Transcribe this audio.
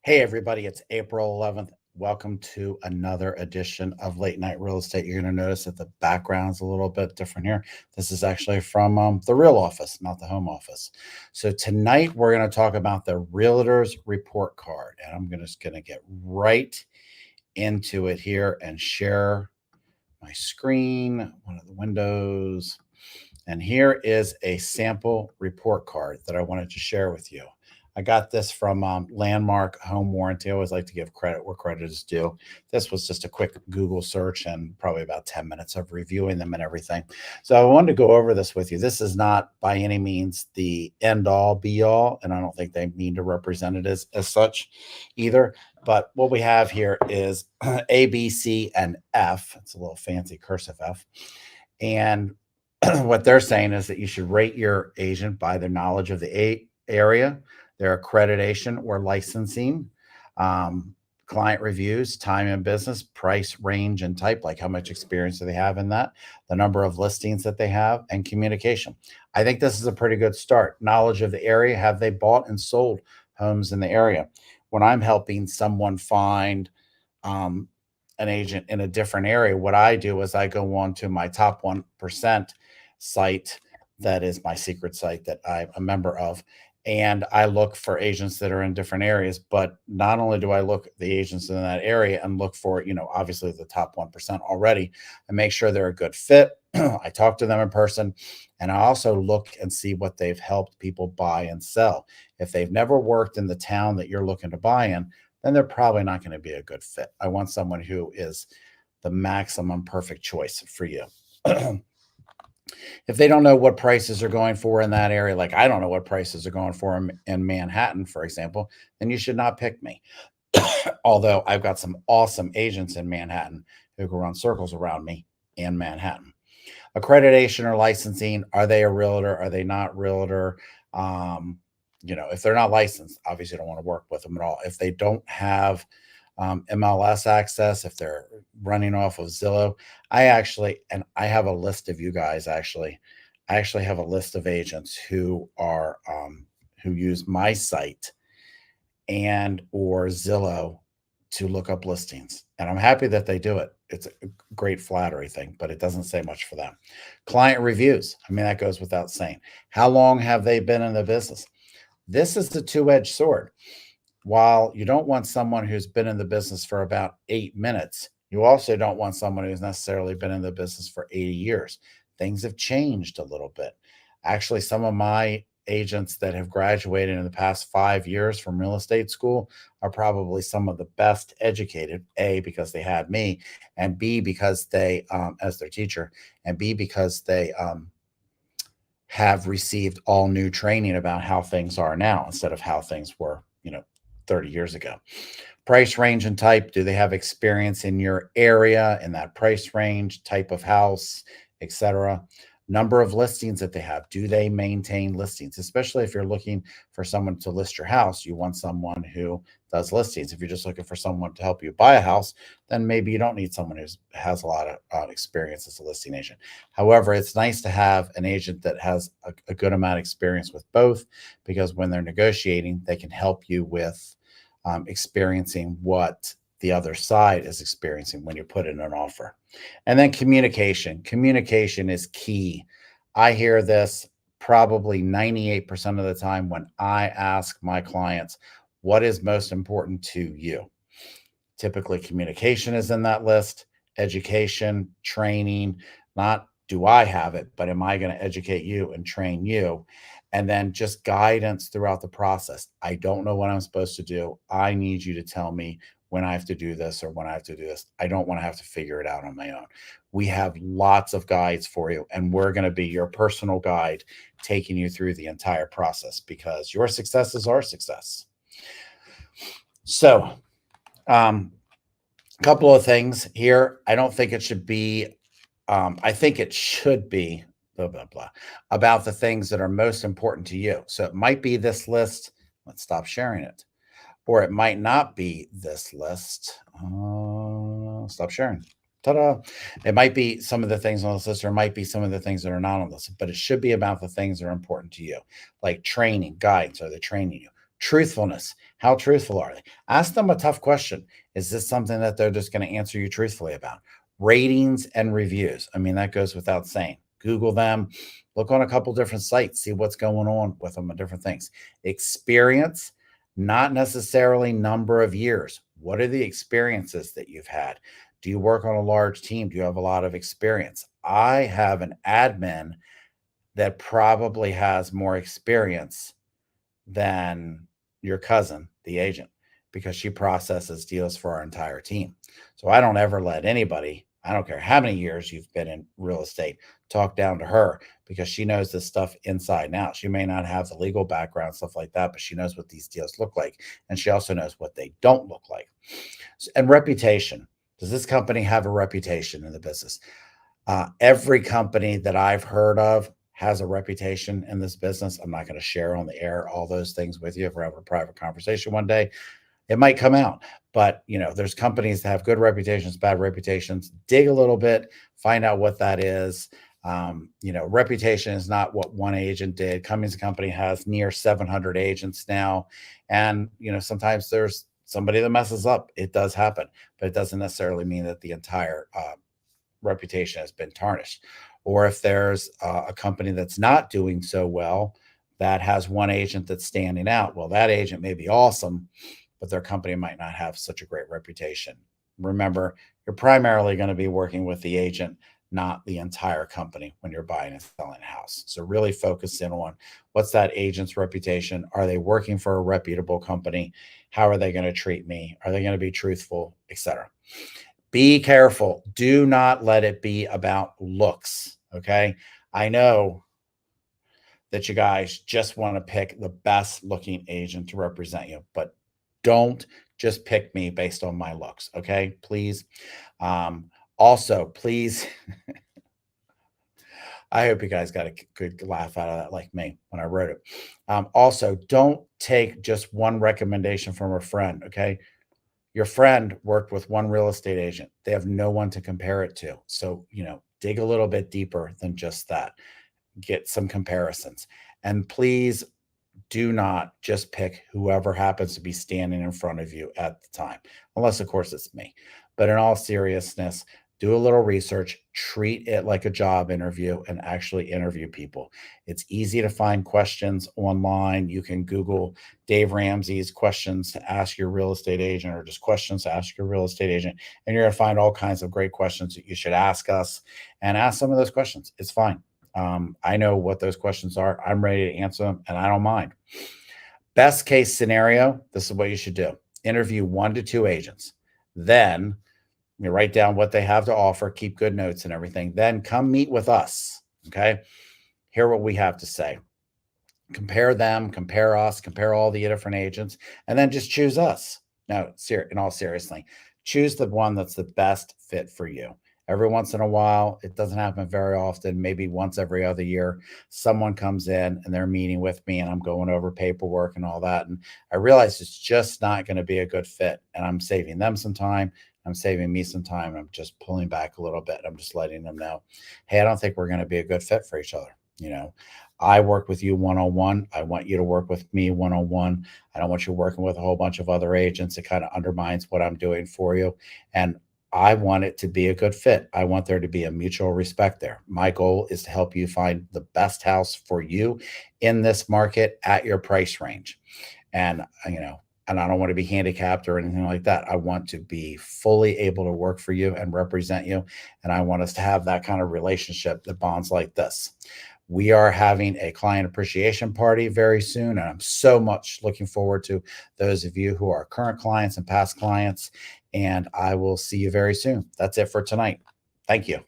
Hey, everybody, it's April 11th. Welcome to another edition of Late Night Real Estate. You're going to notice that the background's a little bit different here. This is actually from the real office, not the home office. So tonight we're going to talk about the Realtor's report card, and just going to get right into it here and share my screen, one of the windows. And here is a sample report card that I wanted to share with you. I got this from Landmark Home Warranty. I always like to give credit where credit is due. This was just a quick Google search and probably about 10 minutes of reviewing them and everything. So I wanted to go over this with you. This is not by any means the end all be all, and I don't think they mean to represent it as such either. But what we have here is A, B, C, and F. It's a little fancy cursive F. And what they're saying is that you should rate your agent by their knowledge of the area, their accreditation or licensing, client reviews, time in business, price range and type, like how much experience do they have in that, the number of listings that they have, and communication. I think this is a pretty good start. Knowledge of the area. Have they bought and sold homes in the area? When I'm helping someone find an agent in a different area, what I do is I go on to my top 1% site. That is my secret site that I'm a member of. And I look for agents that are in different areas. But not only do I look at the agents in that area and look for, obviously the top 1% already and make sure they're a good fit. I talk to them in person, and I also look and see what they've helped people buy and sell. If they've never worked in the town that you're looking to buy in, then they're probably not going to be a good fit. I want someone who is the maximum perfect choice for you. If they don't know what prices are going for in that area, like I don't know what prices are going for in Manhattan, for example, then you should not pick me. Although I've got some awesome agents in Manhattan who can run circles around me in Manhattan. Accreditation or licensing, are they a realtor? Are they not realtor? If they're not licensed, obviously you don't want to work with them at all. If they don't have MLS access, if they're running off of Zillow, I have a list of you guys. I actually have a list of agents who are who use my site and or Zillow to look up listings, and I'm happy that they do it. It's a great flattery thing, but it doesn't say much for them. Client reviews, I mean, that goes without saying. How long have they been in the business? This is the two-edged sword. While you don't want someone who's been in the business for about 8 minutes, you also don't want someone who's necessarily been in the business for 80 years. Things have changed a little bit. Actually, some of my agents that have graduated in the past 5 years from real estate school are probably some of the best educated, A, because they had me, and B, because they, as their teacher, and B, because they have received all new training about how things are now instead of how things were, 30 years ago. Price range and type. Do they have experience in your area, in that price range, type of house, etc.? Number of listings that they have. Do they maintain listings? Especially if you're looking for someone to list your house, you want someone who does listings. If you're just looking for someone to help you buy a house, then maybe you don't need someone who has a lot of experience as a listing agent. However, it's nice to have an agent that has a good amount of experience with both, because when they're negotiating, they can help you with experiencing what the other side is experiencing when you put in an offer. And then communication. Communication is key. I hear this probably 98% of the time when I ask my clients, what is most important to you? Typically, communication is in that list, education, training, not do I have it, but am I going to educate you and train you? And then just guidance throughout the process. I don't know what I'm supposed to do. I need you to tell me when I have to do this or when I have to do this. I don't want to have to figure it out on my own. We have lots of guides for you, and we're going to be your personal guide taking you through the entire process, because your success is our success. So, a couple of things here. I don't think it should be, I think it should be blah, blah, blah, about the things that are most important to you. So it might be this list. Let's stop sharing it. Or it might not be this list. Stop sharing. Ta-da. It might be some of the things on this list, or it might be some of the things that are not on this list, but it should be about the things that are important to you, like training, guidance. Are they training you? Truthfulness. How truthful are they? Ask them a tough question. Is this something that they're just going to answer you truthfully about? Ratings and reviews. I mean, that goes without saying. Google them, look on a couple different sites, see what's going on with them and different things. Experience, not necessarily number of years. What are the experiences that you've had? Do you work on a large team? Do you have a lot of experience? I have an admin that probably has more experience than your cousin, the agent, because she processes deals for our entire team. So I don't ever let anybody, I don't care how many years you've been in real estate, talk down to her because she knows this stuff inside and out. She may not have the legal background, stuff like that, but she knows what these deals look like. And she also knows what they don't look like. And reputation. Does this company have a reputation in the business? Every company that I've heard of has a reputation in this business. I'm not going to share on the air all those things with you. If we're having a private conversation one day, it might come out. But there's companies that have good reputations, bad reputations. Dig a little bit, find out what that is. Reputation is not what one agent did. Cummings Company has near 700 agents now, and sometimes there's somebody that messes up. It does happen, but it doesn't necessarily mean that the entire reputation has been tarnished. Or if there's a company that's not doing so well that has one agent that's standing out, well, that agent may be awesome, but their company might not have such a great reputation. Remember, you're primarily going to be working with the agent, not the entire company when you're buying and selling a house. So really focus in on what's that agent's reputation? Are they working for a reputable company? How are they going to treat me? Are they going to be truthful, etc.? Be careful. Do not let it be about looks. Okay. I know that you guys just want to pick the best looking agent to represent you, but don't just pick me based on my looks. Okay. Please. Also, please, I hope you guys got a good laugh out of that, like me when I wrote it. Also, don't take just one recommendation from a friend. Okay. Your friend worked with one real estate agent. They have no one to compare it to. So, dig a little bit deeper than just that. Get some comparisons. And please do not just pick whoever happens to be standing in front of you at the time, unless, of course, it's me. But in all seriousness, do a little research, treat it like a job interview, and actually interview people. It's easy to find questions online. You can Google Dave Ramsey's questions to ask your real estate agent, or just questions to ask your real estate agent. And you're going to find all kinds of great questions that you should ask us, and ask some of those questions. It's fine. I know what those questions are. I'm ready to answer them, and I don't mind. Best case scenario, this is what you should do. Interview 1 to 2 agents. Then you write down what they have to offer, keep good notes and everything. Then come meet with us. Okay. Hear what we have to say. Compare them, compare us, compare all the different agents, and then just choose us. No, in all seriousness, choose the one that's the best fit for you. Every once in a while, it doesn't happen very often, maybe once every other year, someone comes in and they're meeting with me and I'm going over paperwork and all that. And I realize it's just not going to be a good fit. And I'm saving them some time. I'm saving me some time. I'm just pulling back a little bit. I'm just letting them know, hey, I don't think we're going to be a good fit for each other. I work with you one-on-one. I want you to work with me one-on-one. I don't want you working with a whole bunch of other agents. It kind of undermines what I'm doing for you. And I want it to be a good fit. I want there to be a mutual respect there. My goal is to help you find the best house for you in this market at your price range. And, and I don't want to be handicapped or anything like that. I want to be fully able to work for you and represent you. And I want us to have that kind of relationship that bonds like this. We are having a client appreciation party very soon, and I'm so much looking forward to those of you who are current clients and past clients, and I will see you very soon. That's it for tonight. Thank you.